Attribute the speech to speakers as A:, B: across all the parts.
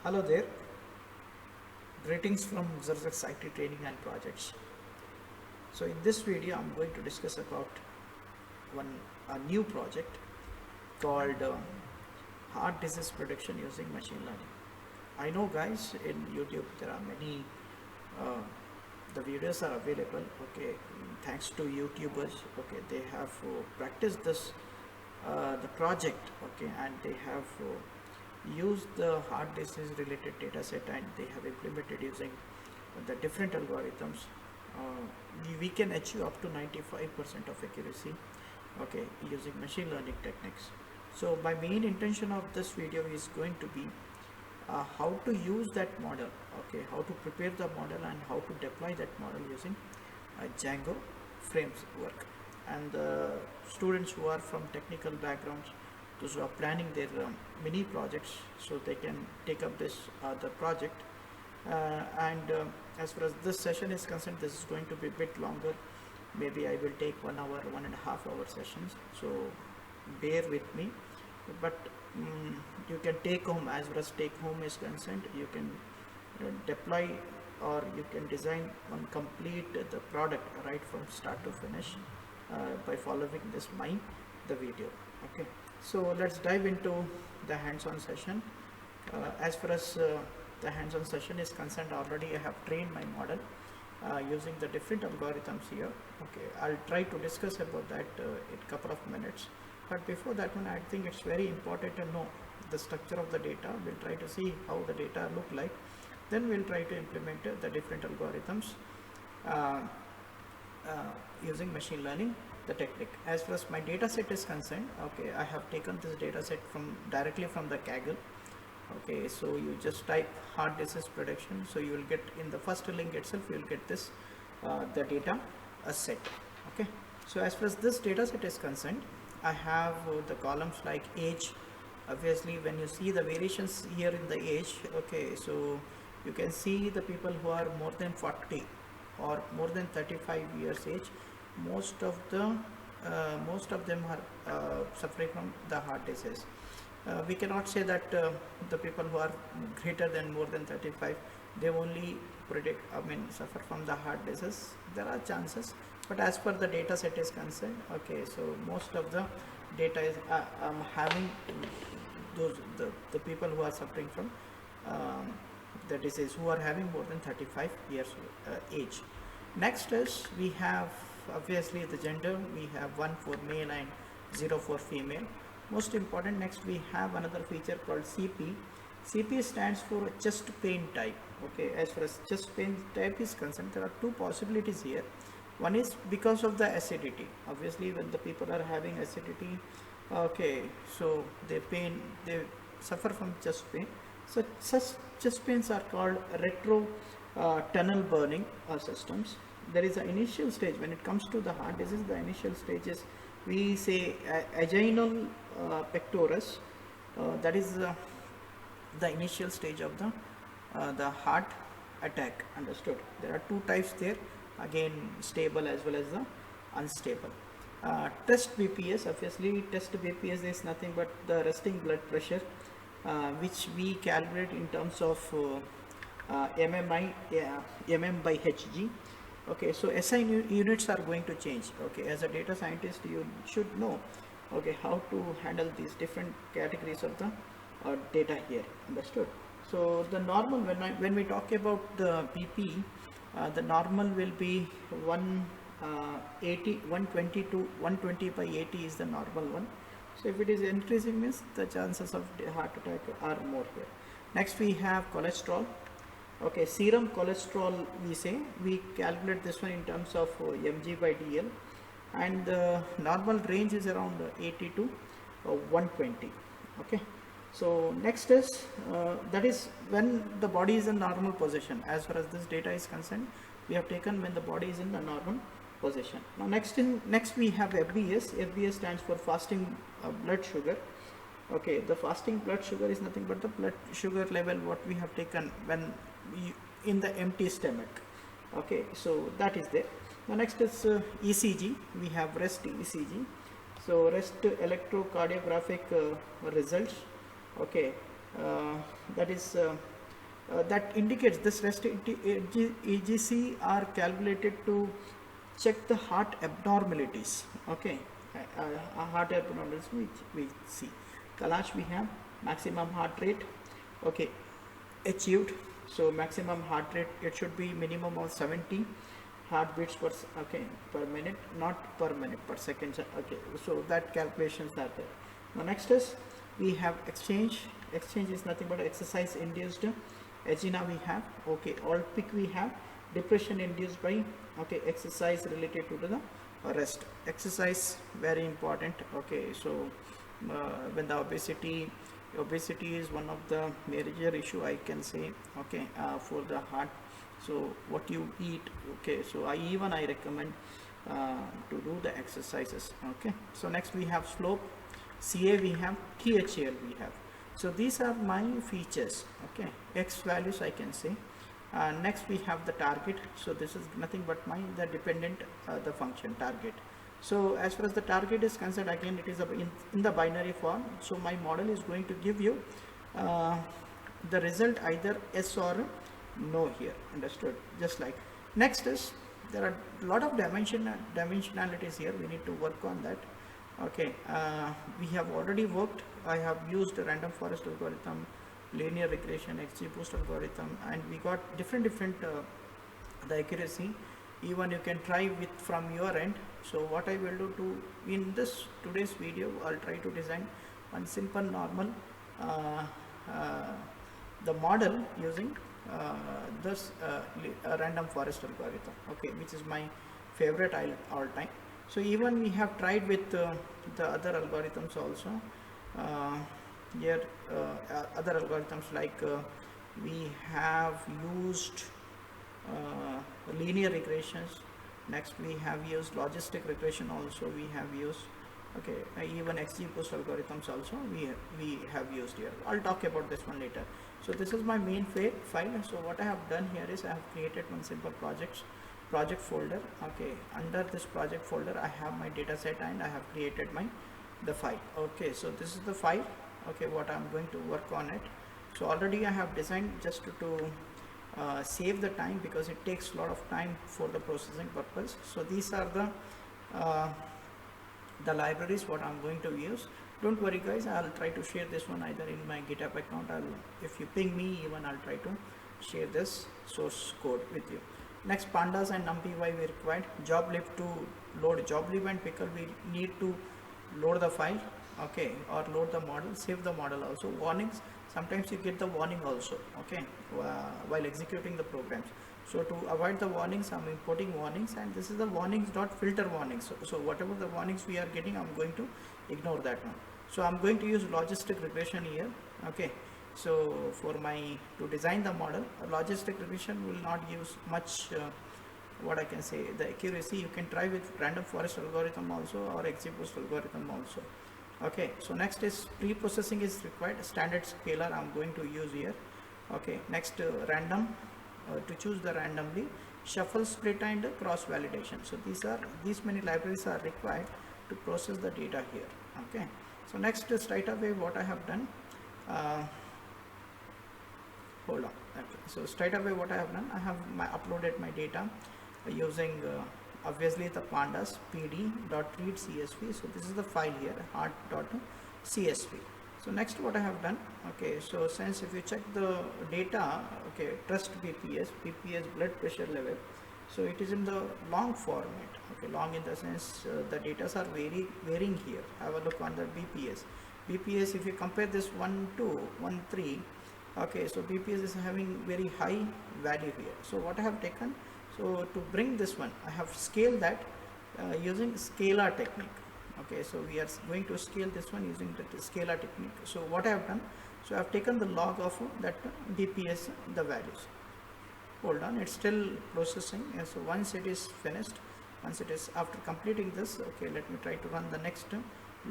A: Hello there, greetings from Xerxes IT Training and Projects. So in this video I'm going to discuss about a new project called heart disease prediction using machine learning. I know guys, in YouTube there are many uh, the videos are available, okay, thanks to YouTubers, okay, they have practiced this the project, okay, and they have used the heart disease related data set and they have implemented using the different algorithms. We can achieve up to 95% of accuracy, okay, using machine learning techniques. So my main intention of this video is going to be how to use that model, okay, how to prepare the model and how to deploy that model using Django framework. And the students who are from technical backgrounds, those who are planning their mini projects, so they can take up this the project. As far as this session is concerned, this is going to be a bit longer. Maybe I will take 1 hour, 1.5 hour sessions. So bear with me. But you can take home, as far as take home is concerned, you can deploy or you can design and complete the product right from start to finish by following this the video. Okay, so let's dive into the hands-on session. As far as the hands-on session is concerned, already I have trained my model using the different algorithms here. Okay, I'll try to discuss about that in a couple of minutes. But before that one, I think it's very important to know the structure of the data. We'll try to see how the data look like. Then we'll try to implement the different algorithms using machine learning, the technique. As far as my data set is concerned, okay, I have taken this data set directly from the Kaggle. Okay, so you just type heart disease prediction. So you will get in the first link itself, you will get this the data set. Okay, so as far as this data set is concerned, I have the columns like age. Obviously, when you see the variations here in the age, okay, so you can see the people who are more than 40 or more than 35 years age. Most of them are suffering from the heart disease. We cannot say that the people who are greater than more than 35, they only suffer from the heart disease. There are chances, but as per the data set is concerned, okay, so most of the data is having the people who are suffering from the disease, who are having more than 35 years age. Next is, we have obviously the gender. We have 1 for male and 0 for female. Most important, next we have another feature called CP. CP stands for chest pain type. Okay, as far as chest pain type is concerned, there are two possibilities here. One is because of the acidity. Obviously, when the people are having acidity, okay, so they suffer from chest pain. So such chest pains are called retro tunnel burning systems. There is an initial stage when it comes to the heart disease. The initial stage is, we say, aginal pectoris. That is the initial stage of the heart attack. Understood? There are two types there. Again, stable as well as the unstable. Test BPS. Obviously, test BPS is nothing but the resting blood pressure, which we calculate in terms of mm by Hg. Okay, so SI units are going to change. Okay, as a data scientist, you should know, okay, how to handle these different categories of the data here. Understood? So the normal, when we talk about the BP, the normal will be 120 to 120 by 80 is the normal one. So if it is increasing, means the chances of heart attack are more here. Next we have cholesterol. Okay, serum cholesterol, we calculate this one in terms of mg by dl, and the normal range is around 80 to 120. Okay, so next is that is when the body is in normal position. As far as this data is concerned, we have taken when the body is in the normal position. Now next we have FBS. FBS stands for fasting blood sugar. Okay, the fasting blood sugar is nothing but the blood sugar level what we have taken when in the empty stomach. Okay, so that is there. Now next is ECG. We have REST ECG. So REST electrocardiographic results. Okay, that is that indicates this REST EGC are calculated to check the heart abnormalities. Okay, heart abnormalities which we see. Kalash we have maximum heart rate. Okay, achieved. So maximum heart rate, it should be minimum of 70 heartbeats per minute, not per minute, per second. Okay, so that calculations are there. Now next is we have exchange. Exchange is nothing but exercise induced angina we have. Okay, all peak we have depression induced by exercise related to the rest. Exercise very important. Okay, so when the obesity is one of the major issue, I can say. Okay, for the heart. So what you eat. Okay, so I recommend to do the exercises. Okay, so next we have slope, CA we have, THL we have. So these are my features. Okay, X values I can say. Next we have the target. So this is nothing but the dependent the function target. So as far as the target is concerned, again it is in the binary form. So my model is going to give you the result either yes or no here. Understood? Just like next is there are a lot of dimensionalities here. We need to work on that. Okay, we have already worked. I have used a random forest algorithm, linear regression, XGBoost algorithm, and we got different the accuracy. Even you can try with from your end. So what I will do in this today's video, I'll try to design one simple normal the model using this random forest algorithm. Okay, which is my favorite all time. So even we have tried with the other algorithms also. Here other algorithms like we have used linear regressions. Next we have used logistic regression also we have used. Okay, even XGBoost algorithms also we have used here. I'll talk about this one later. So this is my main file. So what I have done here is I have created one simple project folder. Okay, under this project folder I have my data set and I have created the file. Okay, so this is the file. Okay, what I'm going to work on it. So already I have designed just to save the time, because it takes a lot of time for the processing purpose. So these are the libraries what I'm going to use. Don't worry guys, I'll try to share this one either in my GitHub account. If you ping me, even I'll try to share this source code with you. Next, pandas and numpy we required. Joblib to load joblib and pickle, we need to load the file. Okay, or load the model, save the model also. Warnings, sometimes you get the warning also. Okay, while executing the programs. So to avoid the warnings, I'm importing warnings, and this is the warnings dot filter warnings. So whatever the warnings we are getting, I'm going to ignore that one. So I'm going to use logistic regression here. Okay, so for to design the model, logistic regression will not use much what I can say the accuracy. You can try with random forest algorithm also or XGBoost algorithm also. Okay, so next is pre-processing is required. Standard scalar I'm going to use here. Okay, next random to choose the randomly, shuffle, split, and cross validation. So these many libraries are required to process the data here. Okay, so next straight away what I have done, hold on. Okay, so straight away what I have done, I have uploaded my data using obviously the pandas pd.read csv. So this is the file here, heart.csv. So next what I have done, okay, so since if you check the data, okay, trust BPS blood pressure level, so it is in the long format. Okay, long in the sense the data are varying here. Have a look on the BPS. If you compare this 1 to 1.3, okay, so BPS is having very high value here. So what I have taken, so to bring this one, I have scaled that using scalar technique. Okay, so we are going to scale this one using the scalar technique. So what I have done, so I have taken the log of that BPS, the values. Hold on, it's still processing. And so once it is finished, after completing this, okay, let me try to run the next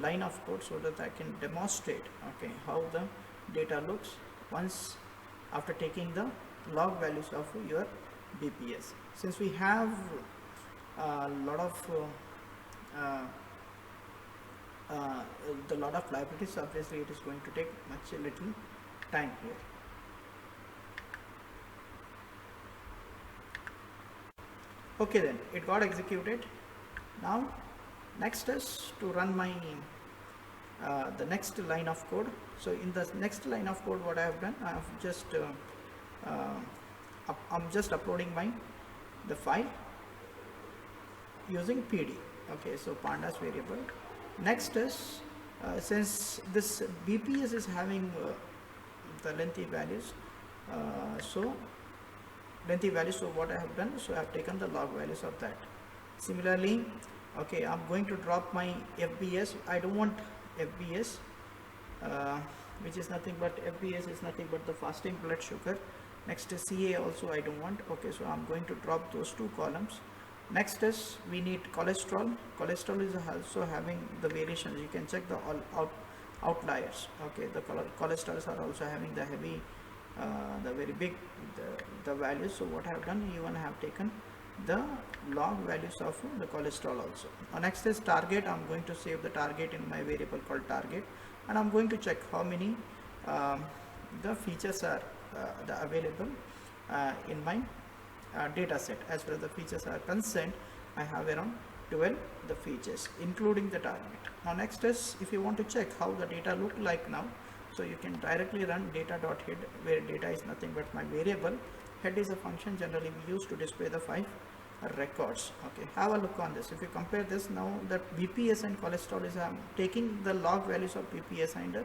A: line of code so that I can demonstrate, okay, how the data looks once after taking the log values of your BPS. Since we have a lot of libraries, obviously it is going to take little time here. Okay, then it got executed. Now next is to run my the next line of code. So in the next line of code, what I have done, I have just I'm just uploading the file using PD. Okay, so pandas variable. Next is since this BPS is having the lengthy values, so what I have done, so I have taken the log values of that. Similarly, okay, I'm going to drop my FBS. I don't want FBS, which is nothing but FBS is nothing but the fasting blood sugar. Next is CA also I don't want. Okay, so I'm going to drop those two columns. Next is we need cholesterol. Cholesterol is also having the variations. You can check the outliers. Okay, the cholesterols are also having the heavy, the very big the values. So what I have done, even I have taken the log values of the cholesterol also. Next is target. I'm going to save the target in my variable called target, and I'm going to check how many the features are available in my data set. As far as the features are concerned, I have around 12 the features including the target. Now next is, if you want to check how the data look like now, so you can directly run data.head, where data is nothing but my variable. Head is a function generally we use to display the 5 records. Okay, have a look on this. If you compare this, now that BPS and cholesterol is taking the log values of BPS and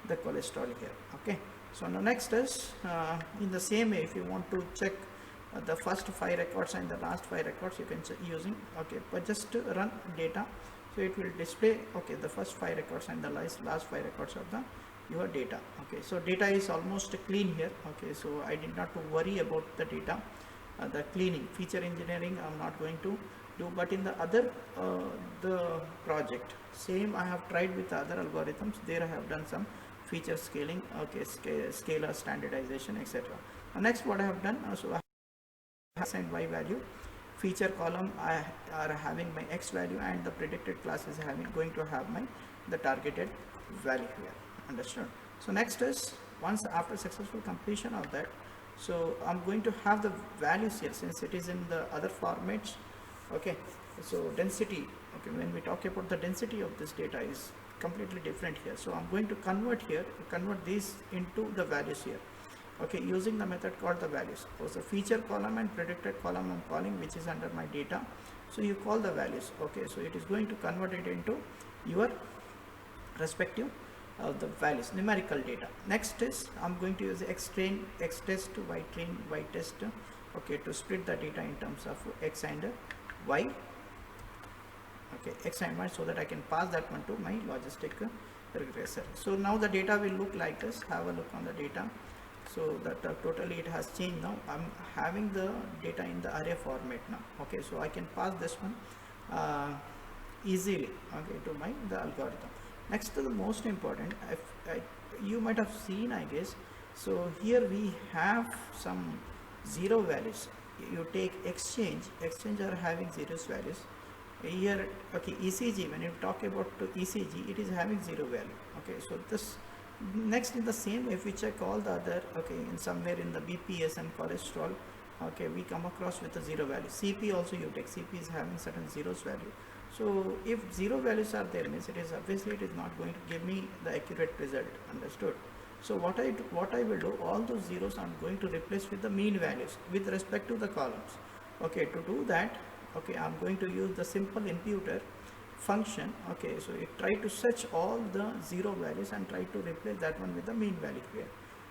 A: the cholesterol here. Okay, so now next is in the same way, if you want to check the first 5 records and the last 5 records, you can check using, okay, but just to run data, so it will display, okay, the first 5 records and the last 5 records of the your data. Okay, so data is almost clean here. Okay, so I did not to worry about the data, the cleaning, feature engineering I'm not going to do. But in the other the project, same I have tried with other algorithms. There I have done some feature scaling, okay, scalar standardization, etc. Next, what I have done, so I have assigned y value, feature column I are having my x value, and the predicted class is going to have the targeted value here. Understood? So next is, once after successful completion of that, so I'm going to have the values here, since it is in the other formats. Okay, so density, okay, when we talk about the density of this data is completely different here. So I'm going to convert these into the values here. Okay, using the method called the values. So feature column and predicted column I'm calling, which is under my data. So you call the values. Okay, so it is going to convert it into your respective the values, numerical data. Next is, I'm going to use xtrain, xtest, ytrain, ytest, okay, to split the data in terms of x and y. Okay, x and y, so that I can pass that one to my logistic regressor. So now the data will look like this. Have a look on the data. So that totally it has changed now. I'm having the data in the array format now. Okay, so I can pass this one easily, okay, to the algorithm. Next to the most important, you might have seen, I guess. So here we have some 0 values. You take exchange are having 0 values. Here, okay, ECG, when you talk about to ECG, it is having 0 value. Okay, so this next, in the same, if we check all the other, okay, in somewhere in the BPS and cholesterol, okay, we come across with a 0 value. CP also you take, CP is having certain zeros value. So if 0 values are there, means it is obviously it is not going to give me the accurate result. Understood? So what I will do, all those zeros I'm going to replace with the mean values with respect to the columns. Okay, to do that, okay, I'm going to use the simple imputer function. Okay, so it try to search all the 0 values and try to replace that one with the mean value here.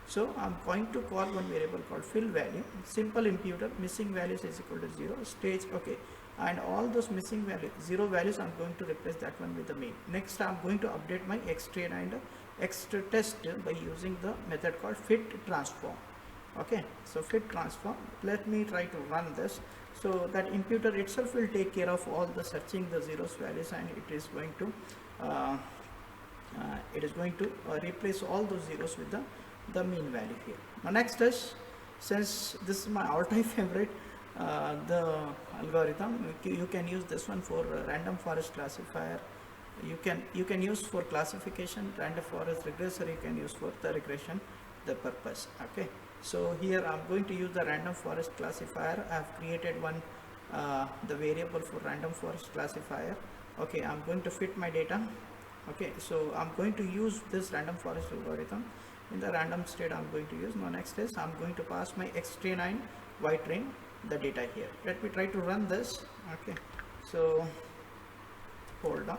A: So I'm going to call one variable called fill value, simple imputer, missing values is equal to 0, stage, okay, and all those missing value 0 values I'm going to replace that one with the mean. Next, I'm going to update my xtrain and xtest by using the method called fit transform. Okay, so fit transform, let me try to run this. So that imputer itself will take care of all the searching the zeros values, and it is going to replace all those zeros with the mean value here. Now next is, since this is my all-time favorite, the algorithm, you can use this one for random forest classifier. You can use for classification, random forest regressor you can use for the regression the purpose. Okay, so here I'm going to use the random forest classifier. I have created one the variable for random forest classifier. Okay, I'm going to fit my data. Okay, so I'm going to use this random forest algorithm in the random state. I'm going to use. Now next is I'm going to pass my x-train, y-train, the data here. Let me try to run this. Okay, so hold on,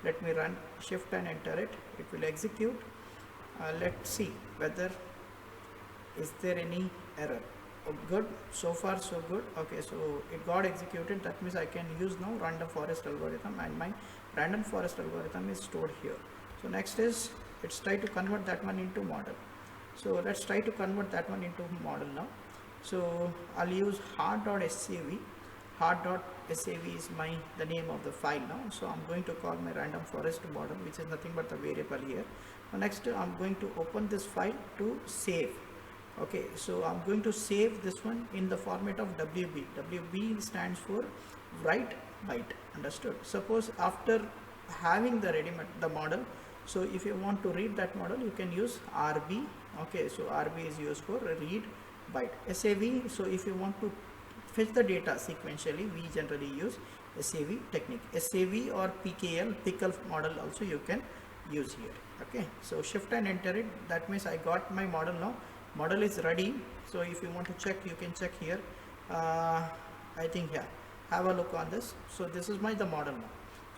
A: let me run shift and enter it. It will execute. Let's see whether is there any error. Oh, good, so far so good. Okay, so it got executed. That means I can use now random forest algorithm, and my random forest algorithm is stored here. So next is let's try to convert that one into model. So let's try to convert that one into model now. So I'll use hard.sav. Hard.sav is the name of the file now. So I'm going to call my random forest model, which is nothing but the variable here. Now next I'm going to open this file to save. Okay, so I'm going to save this one in the format of WB. WB stands for write byte. Understood? Suppose after having the model, so if you want to read that model, you can use RB. Okay, so RB is used for read byte. SAV, so if you want to fetch the data sequentially, we generally use SAV technique. SAV or PKL, pickle model also you can use here. Okay, so shift and enter it. That means I got my model now. Model is ready. So if you want to check, you can check here. I think here, have a look on this. So this is the model now.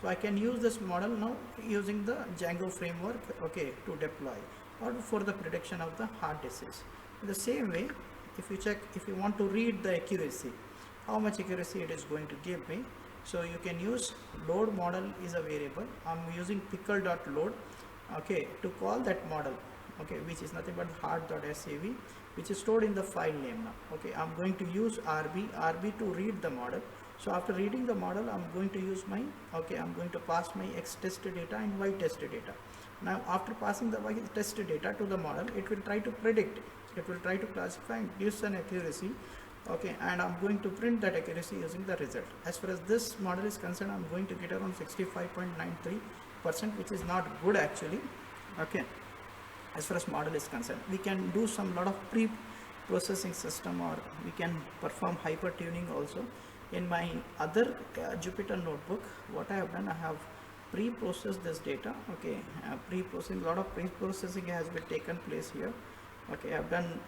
A: So I can use this model now using the Django framework, okay, to deploy or for the prediction of the heart disease. In the same way, if you check, if you want to read the accuracy, how much accuracy it is going to give me. So you can use load model is a variable. I'm using pickle.load, okay, to call that model, okay, which is nothing but hard.sav, which is stored in the file name now. Okay, I'm going to use RB to read the model. So after reading the model, I'm going to use I'm going to pass my x test data and y test data. Now after passing the y test data to the model, it will try to predict, it will try to classify and gives an accuracy. Okay, and I'm going to print that accuracy using the result. As far as this model is concerned, I'm going to get around 65.93%, which is not good actually. Okay, as far as model is concerned, we can do lot of pre-processing system, or we can perform hyper tuning also. In my other Jupyter notebook, what I have done, I have pre-processed this data. Okay, pre-processing, lot of pre-processing has been taken place here. Okay, I have done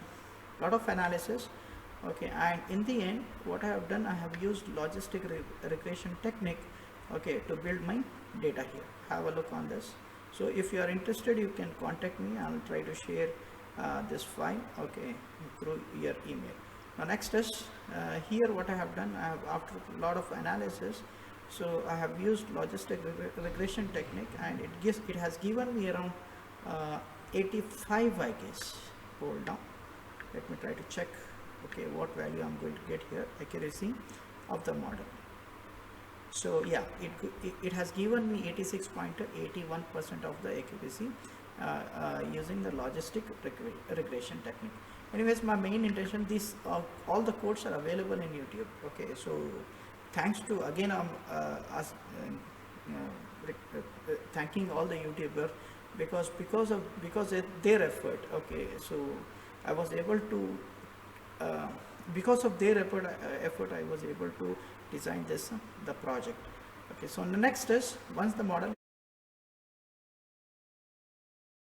A: lot of analysis. Okay, and in the end, what I have done, I have used logistic regression technique, okay, to build my data here. Have a look on this. So if you are interested, you can contact me. I'll try to share this file, okay, through your email. Now next is here what I have done, I have, after a lot of analysis, so I have used logistic regression technique, and it has given me around 85, I guess. Hold on, let me try to check, okay, what value I'm going to get here, accuracy of the model. So yeah, it has given me 86.81% of the accuracy using the logistic regression technique. Anyways, my main intention, all the codes are available in YouTube. Okay, so thanks to again thanking all the YouTubers, because of their effort. Okay, so I was able to because of their effort I was able to design the project. Okay, so the next is, once the model